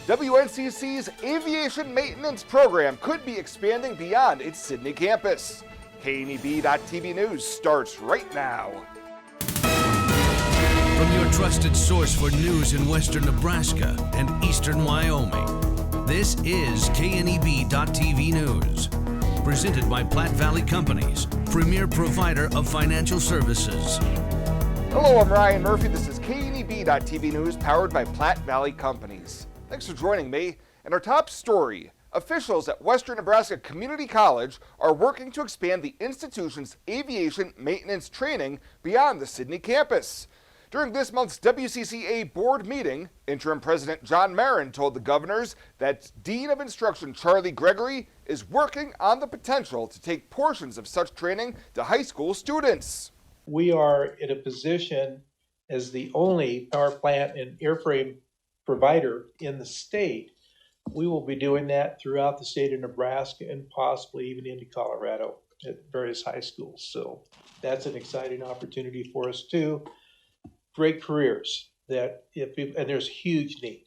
WNCC's aviation maintenance program could be expanding beyond its Sidney campus. KNEB.TV News starts right now. From your trusted source for news in western Nebraska and eastern Wyoming, this is KNEB.TV News. Presented by Platte Valley Companies, premier provider of financial services. Hello, I'm Ryan Murphy. This is KNEB.TV News powered by Platte Valley Companies. Thanks for joining me. And our top story, officials at Western Nebraska Community College are working to expand the institution's aviation maintenance training beyond the Sidney campus. During this month's WCCA board meeting, interim president John Marin told the governors that Dean of Instruction Charlie Gregory is working on the potential to take portions of such training to high school students. We are in a position as the only power plant and airframe provider in the state. We will be doing that throughout the state of Nebraska and possibly even into Colorado at various high schools. So that's an exciting opportunity for us too. Great careers and there's huge need.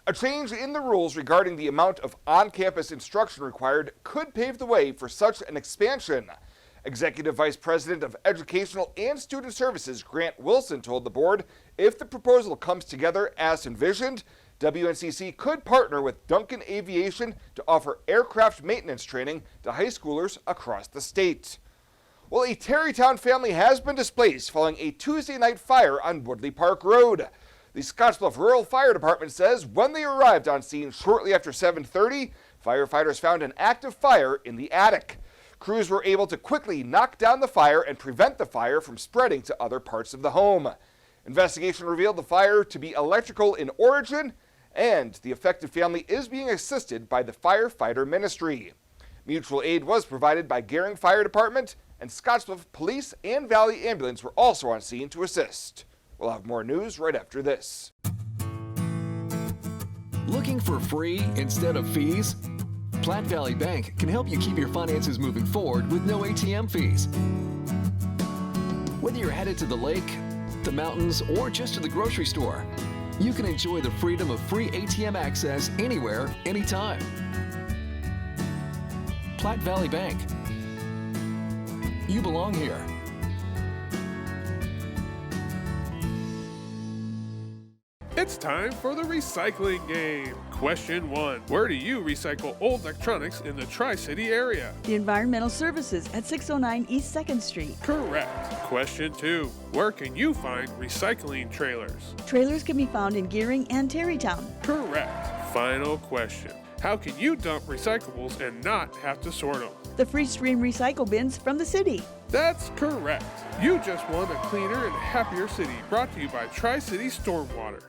A change in the rules regarding the amount of on-campus instruction required could pave the way for such an expansion. Executive Vice President of Educational and Student Services Grant Wilson told the board if the proposal comes together as envisioned, WNCC could partner with Duncan Aviation to offer aircraft maintenance training to high schoolers across the state. Well, a Terrytown family has been displaced following a Tuesday night fire on Woodley Park Road. The Scottsbluff Rural Fire Department says when they arrived on scene shortly after 7:30, firefighters found an active fire in the attic. Crews were able to quickly knock down the fire and prevent the fire from spreading to other parts of the home. Investigation revealed the fire to be electrical in origin, and the affected family is being assisted by the firefighter ministry. Mutual aid was provided by Gering Fire Department, and Scottsbluff Police and Valley Ambulance were also on scene to assist. We'll have more news right after this. Looking for free instead of fees? Platte Valley Bank can help you keep your finances moving forward with no ATM fees. Whether you're headed to the lake, the mountains, or just to the grocery store, you can enjoy the freedom of free ATM access anywhere, anytime. Platte Valley Bank. You belong here. It's time for the recycling game. Question 1. Where do you recycle old electronics in the Tri-City area? The Environmental Services at 609 East 2nd Street. Correct. Question 2. Where can you find recycling trailers? Trailers can be found in Gering and Terrytown. Correct. Final question. How can you dump recyclables and not have to sort them? The Free Stream recycle bins from the city. That's correct. You just won a cleaner and happier city, brought to you by Tri-City Stormwater.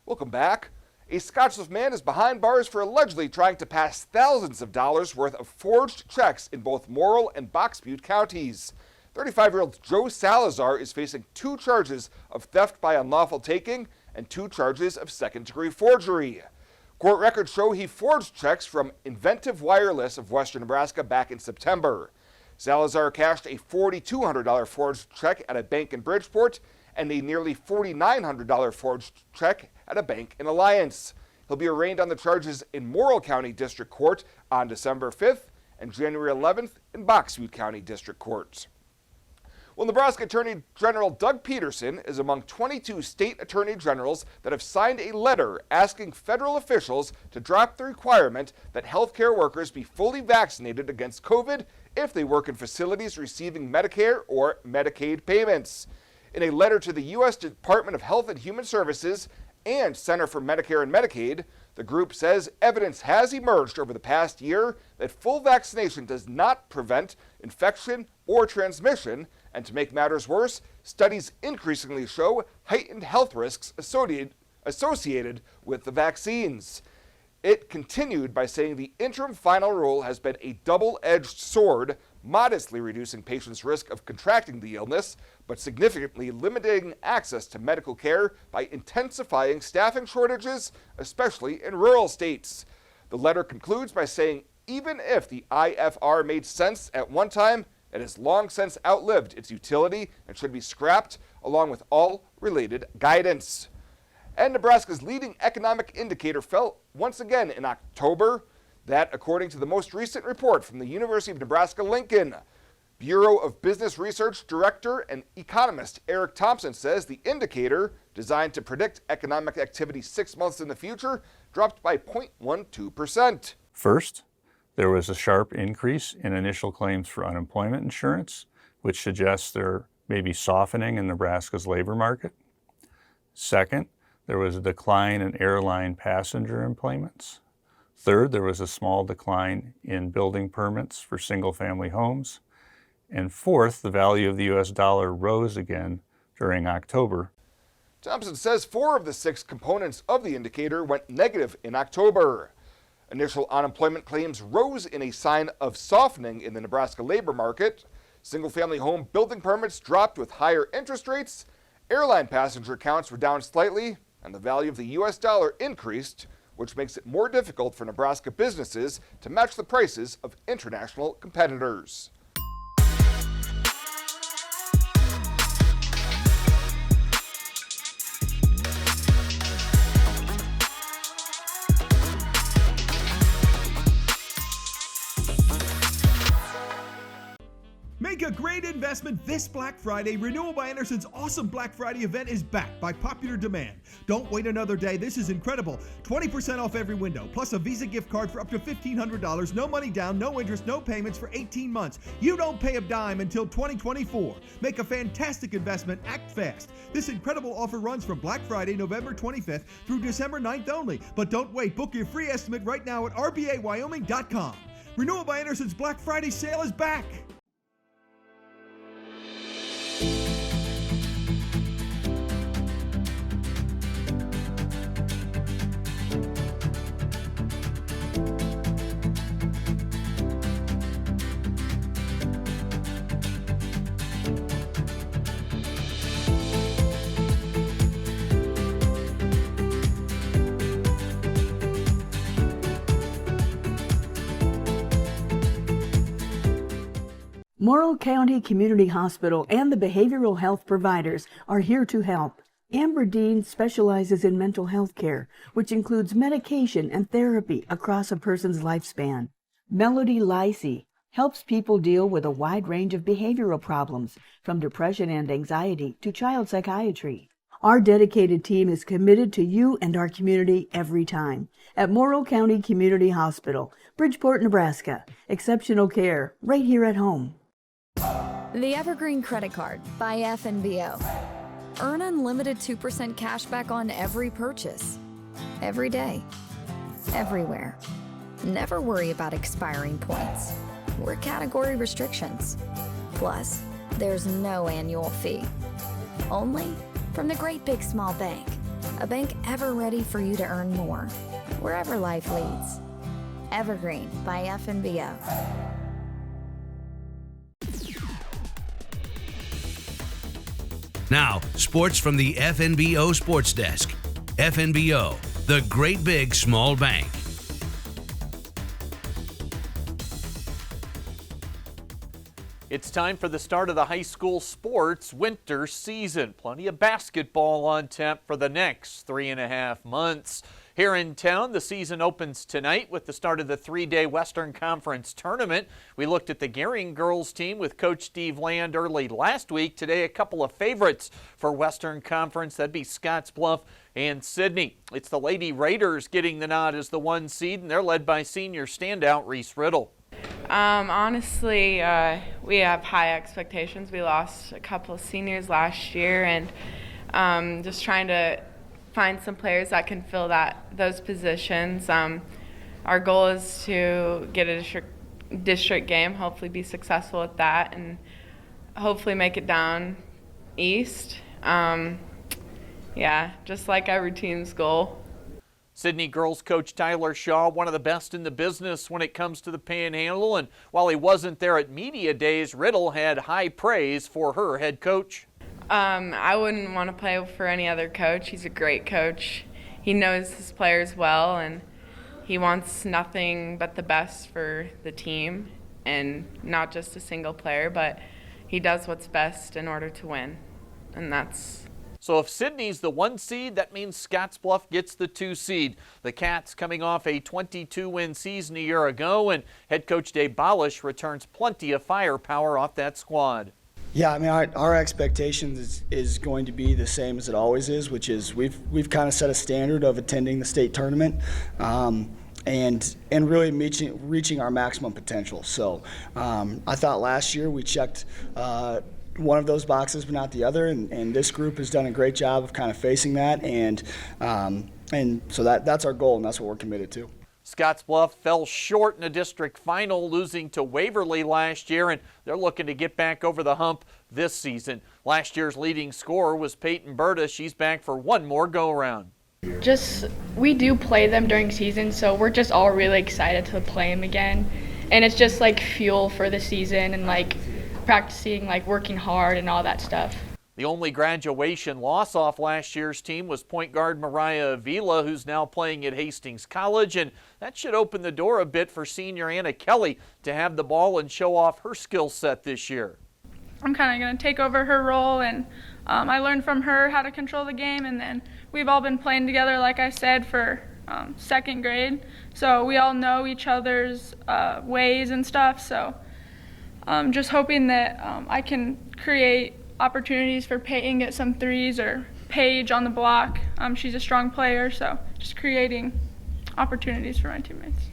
Welcome back. A Scottsbluff man is behind bars for allegedly trying to pass thousands of dollars worth of forged checks in both Morrill and Box Butte counties. 35-year-old Joe Salazar is facing 2 charges of theft by unlawful taking and 2 charges of second-degree forgery. Court records show he forged checks from Inventive Wireless of Western Nebraska back in September. Salazar cashed a $4,200 forged check at a bank in Bridgeport and a nearly $4,900 forged check at a bank in Alliance. He'll be arraigned on the charges in Morrill County District Court on December 5th and January 11th in Box Butte County District Court. Well, Nebraska Attorney General Doug Peterson is among 22 state attorney generals that have signed a letter asking federal officials to drop the requirement that healthcare workers be fully vaccinated against COVID if they work in facilities receiving Medicare or Medicaid payments. In a letter to the U.S. Department of Health and Human Services and Center for Medicare and Medicaid, the group says evidence has emerged over the past year that full vaccination does not prevent infection or transmission, and to make matters worse, studies increasingly show heightened health risks associated with the vaccines. It continued by saying the interim final rule has been a double-edged sword, modestly reducing patients' risk of contracting the illness, but significantly limiting access to medical care by intensifying staffing shortages, especially in rural states. The letter concludes by saying even if the IFR made sense at one time, it has long since outlived its utility and should be scrapped, along with all related guidance. And Nebraska's leading economic indicator fell once again in October. That, according to the most recent report from the University of Nebraska-Lincoln. Bureau of Business Research Director and economist Eric Thompson says the indicator, designed to predict economic activity 6 months in the future, dropped by 0.12%. First, there was a sharp increase in initial claims for unemployment insurance, which suggests there may be softening in Nebraska's labor market. Second, there was a decline in airline passenger employments. Third, there was a small decline in building permits for single-family homes. And fourth, the value of the U.S. dollar rose again during October. Thompson says 4 of the 6 components of the indicator went negative in October. Initial unemployment claims rose in a sign of softening in the Nebraska labor market. Single-family home building permits dropped with higher interest rates. Airline passenger counts were down slightly, and the value of the U.S. dollar increased, which makes it more difficult for Nebraska businesses to match the prices of international competitors. Make a great investment this Black Friday. Renewal by Anderson's awesome Black Friday event is back by popular demand. Don't wait another day. This is incredible. 20% off every window, plus a Visa gift card for up to $1,500. No money down, no interest, no payments for 18 months. You don't pay a dime until 2024. Make a fantastic investment. Act fast. This incredible offer runs from Black Friday, November 25th through December 9th only. But don't wait. Book your free estimate right now at rbawyoming.com. Renewal by Anderson's Black Friday sale is back. Morrill County Community Hospital and the behavioral health providers are here to help. Amber Dean specializes in mental health care, which includes medication and therapy across a person's lifespan. Melody Lacey helps people deal with a wide range of behavioral problems, from depression and anxiety to child psychiatry. Our dedicated team is committed to you and our community every time. At Morrill County Community Hospital, Bridgeport, Nebraska. Exceptional care right here at home. The Evergreen Credit Card by FNBO. Earn unlimited 2% cash back on every purchase. Every day. Everywhere. Never worry about expiring points or category restrictions. Plus, there's no annual fee. Only from the Great Big Small Bank. A bank ever ready for you to earn more, wherever life leads. Evergreen by FNBO. Now, sports from the FNBO Sports Desk. FNBO, the Great Big Small Bank. It's time for the start of the high school sports winter season. Plenty of basketball on tap for the next 3.5 months. Here in town, the season opens tonight with the start of the 3-day Western Conference tournament. We looked at the Gering girls team with Coach Steve Land early last week. Today, a couple of favorites for Western Conference. That'd be Scottsbluff and Sydney. It's the Lady Raiders getting the nod as the 1 seed, and they're led by senior standout Reese Riddle. Honestly, we have high expectations. We lost a couple of seniors last year, and just trying to find some players that can fill those positions. Our goal is to get a district game, hopefully be successful at that, and hopefully make it down east. yeah, just like every team's goal. Sydney girls coach Tyler Shaw, one of the best in the business when it comes to the Panhandle, and while he wasn't there at media days, Riddle had high praise for her head coach. I wouldn't want to play for any other coach. He's a great coach. He knows his players well, and he wants nothing but the best for the team, and not just a single player, but he does what's best in order to win, and that's... So if Sydney's the 1 seed, that means Scottsbluff gets the 2 seed. The Cats coming off a 22-win season a year ago, and head coach Dave Balish returns plenty of firepower off that squad. Yeah, I mean, our expectations is going to be the same as it always is, which is we've kind of set a standard of attending the state tournament and really reaching our maximum potential. So I thought last year we checked one of those boxes but not the other, and this group has done a great job of kind of facing that, and so that's our goal, and that's what we're committed to. Scottsbluff fell short in a district final, losing to Waverly last year, and they're looking to get back over the hump this season. Last year's leading scorer was Peyton Berta. She's back for one more go-around. We do play them during season, so we're just all really excited to play them again. And it's just like fuel for the season and like practicing, like working hard and all that stuff. The only graduation loss off last year's team was point guard Mariah Avila, who's now playing at Hastings College, and that should open the door a bit for senior Anna Kelly to have the ball and show off her skill set this year. I'm kind of going to take over her role, and I learned from her how to control the game, and then we've all been playing together, like I said, for second grade, so we all know each other's ways and stuff, so I'm just hoping that I can create opportunities for Peyton, get some threes, or Paige on the block. She's a strong player, so just creating opportunities for my teammates.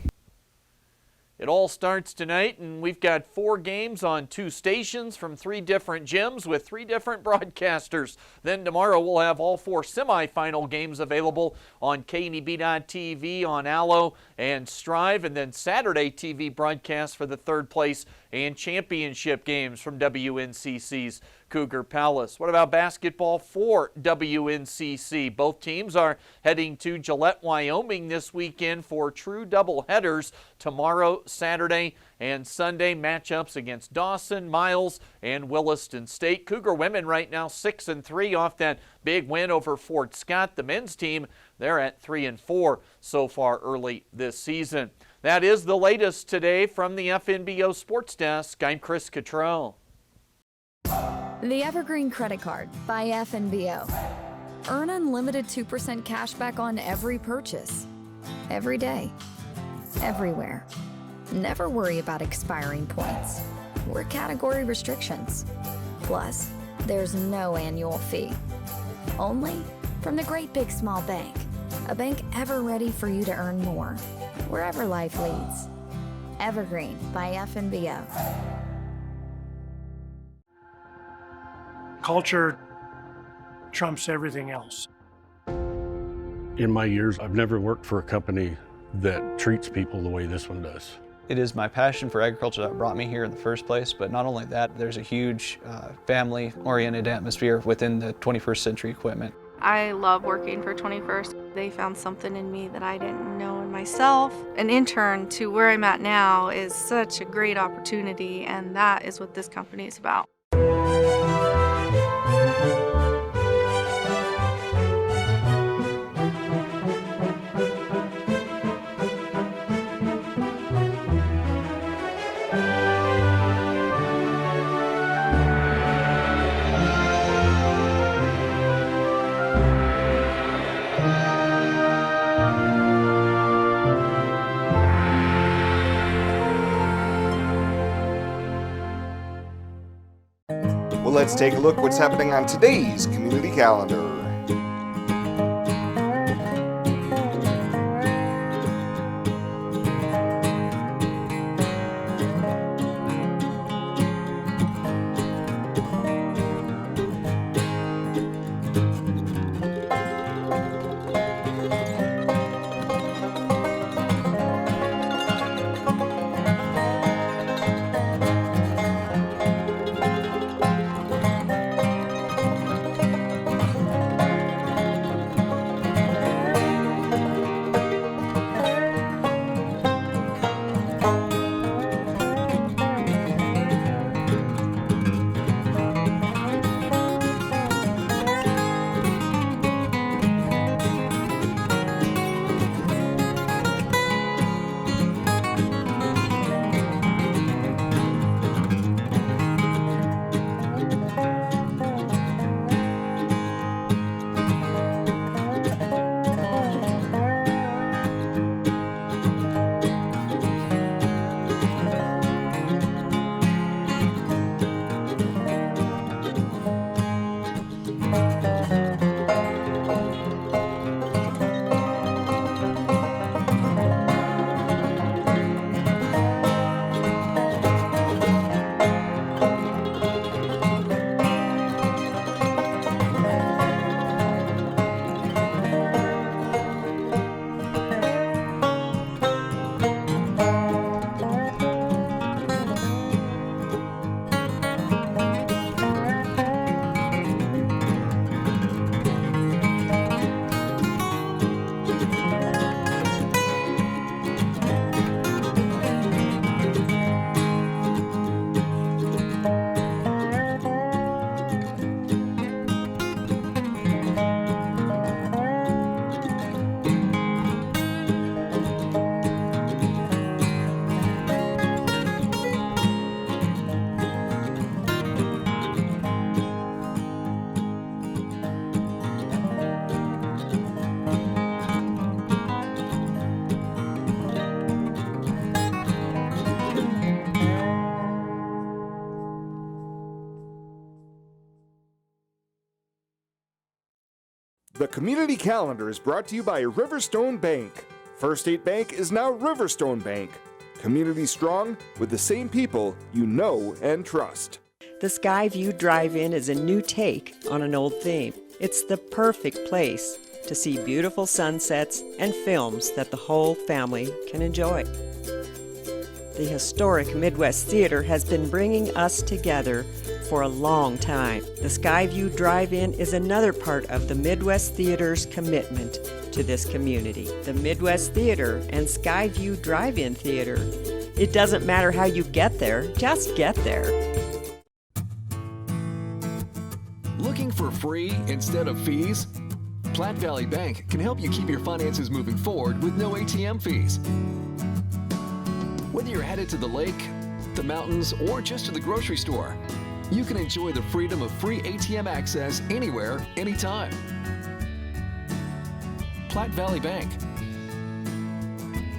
It all starts tonight, and we've got 4 games on 2 stations from 3 different gyms with 3 different broadcasters. Then tomorrow we'll have all 4 semifinal games available on KNEB.TV, on Allo and Strive, and then Saturday TV broadcast for the 3rd place and championship games from WNCC's Cougar Palace. What about basketball for WNCC? Both teams are heading to Gillette, Wyoming this weekend for true doubleheaders tomorrow, Saturday, and Sunday. Matchups against Dawson, Miles, and Williston State. Cougar women right now 6-3 off that big win over Fort Scott. The men's team, they're at 3-4 so far early this season. That is the latest today from the FNBO Sports Desk. I'm Chris Cottrell. The Evergreen Credit Card by FNBO. Earn unlimited 2% cash back on every purchase. Every day. Everywhere. Never worry about expiring points or category restrictions. Plus, there's no annual fee. Only from the Great Big Small Bank. A bank ever ready for you to earn more, wherever life leads. Evergreen by FNBO. Culture trumps everything else. In my years, I've never worked for a company that treats people the way this one does. It is my passion for agriculture that brought me here in the first place, but not only that, there's a huge family-oriented atmosphere within the 21st Century Equipment. I love working for 21st. They found something in me that I didn't know in myself. An intern to where I'm at now is such a great opportunity, and that is what this company is about. Well, let's take a look what's happening on today's community calendar. Community Calendar is brought to you by Riverstone Bank. First State Bank is now Riverstone Bank. Community strong with the same people you know and trust. The Skyview Drive-In is a new take on an old theme. It's the perfect place to see beautiful sunsets and films that the whole family can enjoy. The historic Midwest Theater has been bringing us together for a long time. The Skyview Drive-In is another part of the Midwest Theater's commitment to this community. The Midwest Theater and Skyview Drive-In Theater. It doesn't matter how you get there, just get there. Looking for free instead of fees? Platte Valley Bank can help you keep your finances moving forward with no ATM fees. Whether you're headed to the lake, the mountains, or just to the grocery store, you can enjoy the freedom of free ATM access anywhere, anytime. Platte Valley Bank.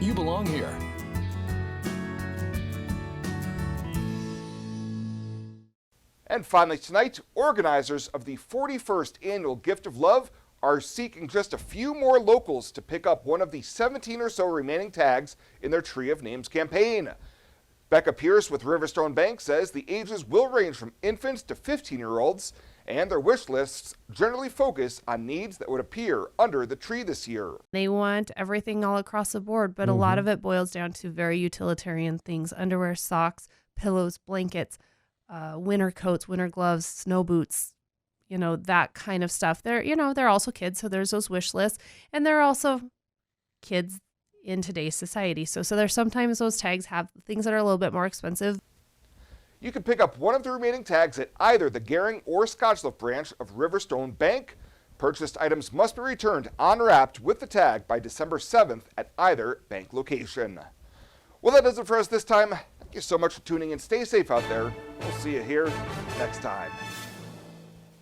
You belong here. And finally tonight, organizers of the 41st Annual Gift of Love are seeking just a few more locals to pick up one of the 17 or so remaining tags in their Tree of Names campaign. Becca Pierce with Riverstone Bank says the ages will range from infants to 15-year-olds, and their wish lists generally focus on needs that would appear under the tree this year. They want everything all across the board, but a lot of it boils down to very utilitarian things: underwear, socks, pillows, blankets, winter coats, winter gloves, snow boots, that kind of stuff. They're also kids, so there's those wish lists, and there are also kids in today's society. So there's sometimes those tags have things that are a little bit more expensive. You can pick up one of the remaining tags at either the Gering or Scottsbluff branch of Riverstone Bank. Purchased items must be returned unwrapped with the tag by December 7th at either bank location. Well, that does it for us this time. Thank you so much for tuning in. Stay safe out there. We'll see you here next time.